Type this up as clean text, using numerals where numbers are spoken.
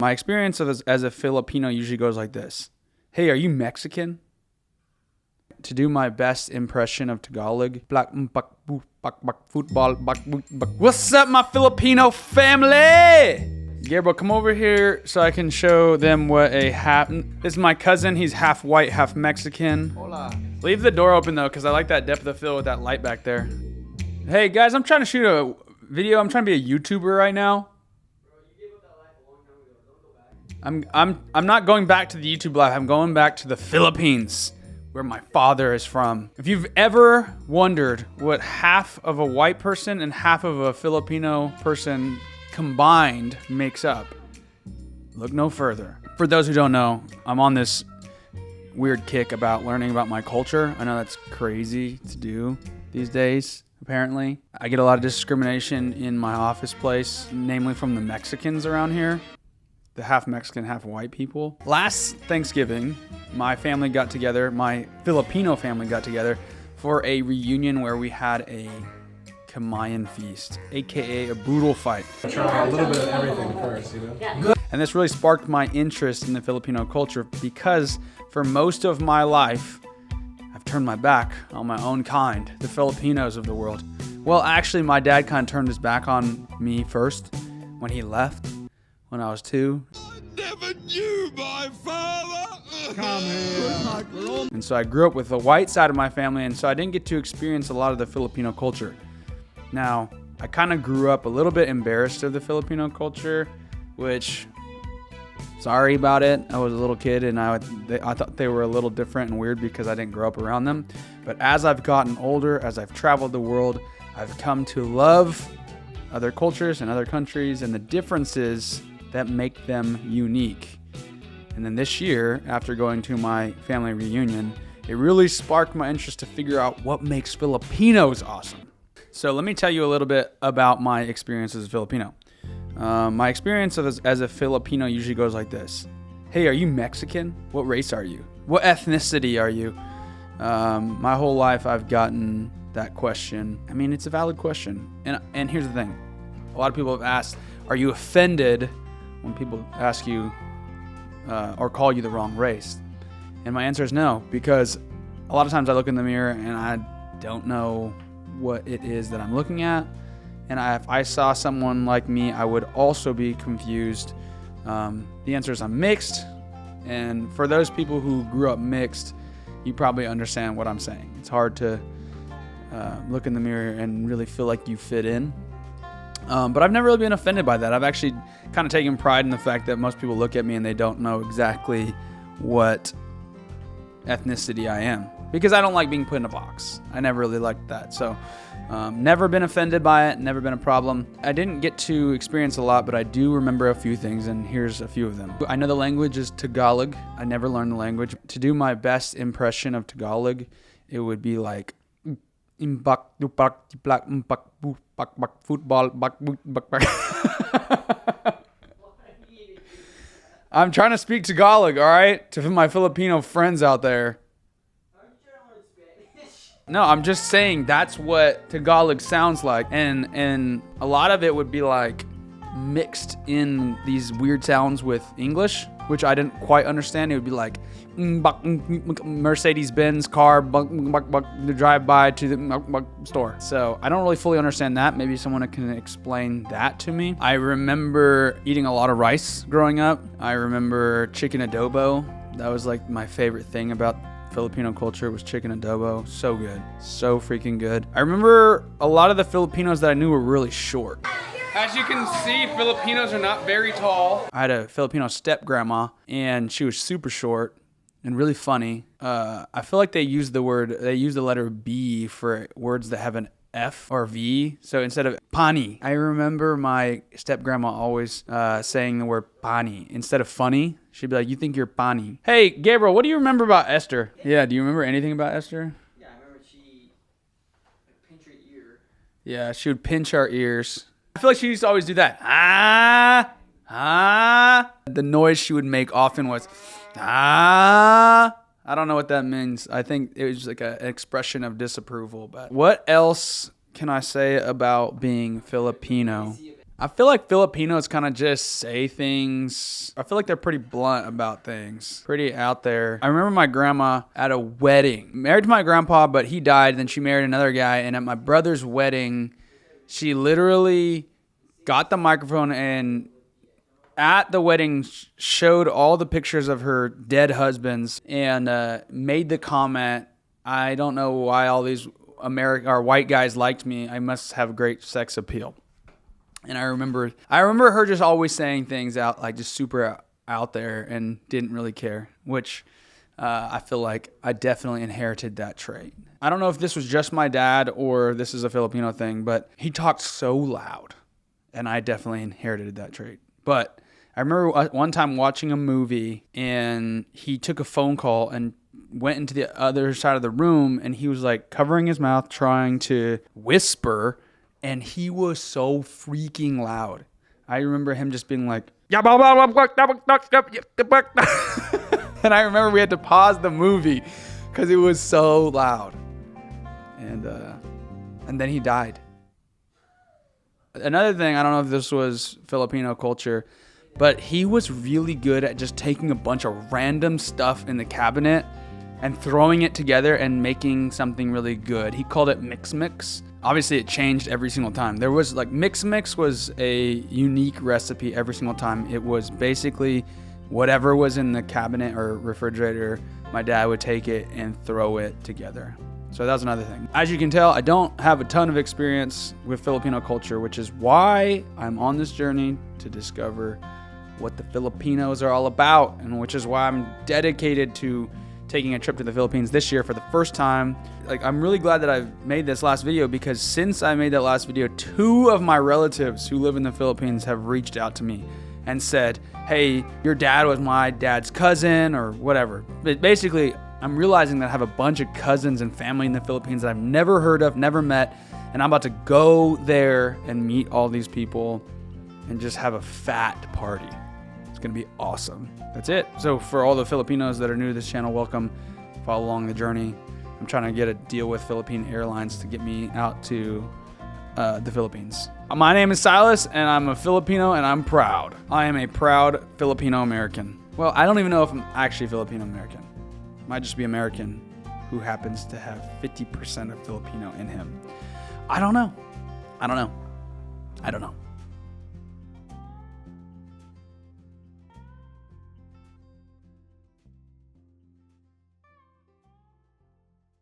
My experience as a Filipino usually goes like this. Hey, are you Mexican? To do my best impression of Tagalog. Football. What's up, my Filipino family? Gabriel, come over here so I can show them what a half... This is my cousin. He's half white, half Mexican. Hola. Leave the door open, though, because I like that depth of field with that light back there. Hey, guys, I'm trying to shoot a video. I'm trying to be a YouTuber right now. I'm not going back to the YouTube live. I'm going back to the Philippines, where my father is from. If you've ever wondered what half of a white person and half of a Filipino person combined makes up, look no further. For those who don't know, I'm on this weird kick about learning about my culture. I know that's crazy to do these days, apparently. I get a lot of discrimination in my office place, namely from the Mexicans around here. The half Mexican, half white people. Last Thanksgiving, my family got together, my Filipino family got together for a reunion where we had a Kamayan feast, aka a boodle fight. Try a little bit of everything first, you know? And this really sparked my interest in the Filipino culture because for most of my life, I've turned my back on my own kind, the Filipinos of the world. Well, actually, my dad kind of turned his back on me first when he left. When I was 2. I never knew my father. Come here. And so I grew up with the white side of my family, and so I didn't get to experience a lot of the Filipino culture. Now, I kind of grew up a little bit embarrassed of the Filipino culture, which, sorry about it. I was a little kid, and I thought they were a little different and weird because I didn't grow up around them. But as I've gotten older, as I've traveled the world, I've come to love other cultures and other countries and the differences that make them unique. And then this year, after going to my family reunion, it really sparked my interest to figure out what makes Filipinos awesome. So let me tell you a little bit about my experience as a Filipino. My experience as a Filipino usually goes like this. Hey, are you Mexican? What race are you? What ethnicity are you? My whole life I've gotten that question. I mean, it's a valid question. And here's the thing. A lot of people have asked, are you offended when people ask you or call you the wrong race? And my answer is no, because a lot of times I look in the mirror and I don't know what it is that I'm looking at. And if I saw someone like me, I would also be confused. The answer is I'm mixed. And for those people who grew up mixed, you probably understand what I'm saying. It's hard to look in the mirror and really feel like you fit in. But I've never really been offended by that. I've actually kind of taken pride in the fact that most people look at me and they don't know exactly what ethnicity I am, because I don't like being put in a box. I never really liked that. So never been offended by it, never been a problem. I didn't get to experience a lot, but I do remember a few things, and here's a few of them. I know the language is Tagalog. I never learned the language. To do my best impression of Tagalog, it would be like football. I'm trying to speak Tagalog, all right, to my Filipino friends out there. No, I'm just saying that's what Tagalog sounds like, and a lot of it would be like mixed in these weird sounds with English, which I didn't quite understand. It would be like Mercedes-Benz car drive by to the store. So I don't really fully understand that. Maybe someone can explain that to me. I remember eating a lot of rice growing up. I remember chicken adobo. That was like my favorite thing about Filipino culture was chicken adobo. So good. So freaking good. I remember a lot of the Filipinos that I knew were really short. As you can see, Filipinos are not very tall. I had a Filipino step-grandma, and she was super short and really funny. I feel like they use the letter B for words that have an F or V. So instead of pani, I remember my step-grandma always saying the word pani. Instead of funny, she'd be like, you think you're pani. Hey, Gabriel, what do you remember about Esther? Yeah, do you remember anything about Esther? Yeah, I remember she would pinch her ear. Yeah, she would pinch our ears. I feel like she used to always do that. The noise she would make often was, I don't know what that means. I think it was just like an expression of disapproval. But what else can I say about being Filipino? I feel like Filipinos kind of just say things. I feel like they're pretty blunt about things, pretty out there. I remember my grandma at a wedding, married to my grandpa, but he died. Then she married another guy. And at my brother's wedding, she literally got the microphone and at the wedding showed all the pictures of her dead husbands and made the comment, I don't know why all these white guys liked me. I must have great sex appeal. And I remember her just always saying things out, like just super out there and didn't really care, which I feel like I definitely inherited that trait. I don't know if this was just my dad or this is a Filipino thing, but he talked so loud and I definitely inherited that trait. But I remember one time watching a movie and he took a phone call and went into the other side of the room and he was like covering his mouth trying to whisper. And he was so freaking loud. I remember him just being like, and I remember we had to pause the movie because it was so loud. And then he died. Another thing, I don't know if this was Filipino culture, but he was really good at just taking a bunch of random stuff in the cabinet and throwing it together and making something really good. He called it mix. Obviously, it changed every single time. There was like mix was a unique recipe every single time. It was basically whatever was in the cabinet or refrigerator, my dad would take it and throw it together. So that was another thing. As you can tell, I don't have a ton of experience with Filipino culture, which is why I'm on this journey to discover what the Filipinos are all about, and which is why I'm dedicated to taking a trip to the Philippines this year for the first time. Like, I'm really glad that I've made this last video because since I made that last video, 2 of my relatives who live in the Philippines have reached out to me and said, hey, your dad was my dad's cousin or whatever. But basically, I'm realizing that I have a bunch of cousins and family in the Philippines that I've never heard of, never met, and I'm about to go there and meet all these people and just have a fat party. It's gonna be awesome. That's it. So for all the Filipinos that are new to this channel, welcome. Follow along the journey. I'm trying to get a deal with Philippine Airlines to get me out to the Philippines. My name is Silas, and I'm a Filipino, and I'm proud. I am a proud Filipino-American. Well, I don't even know if I'm actually Filipino-American. Might just be American who happens to have 50% of Filipino in him. I don't know.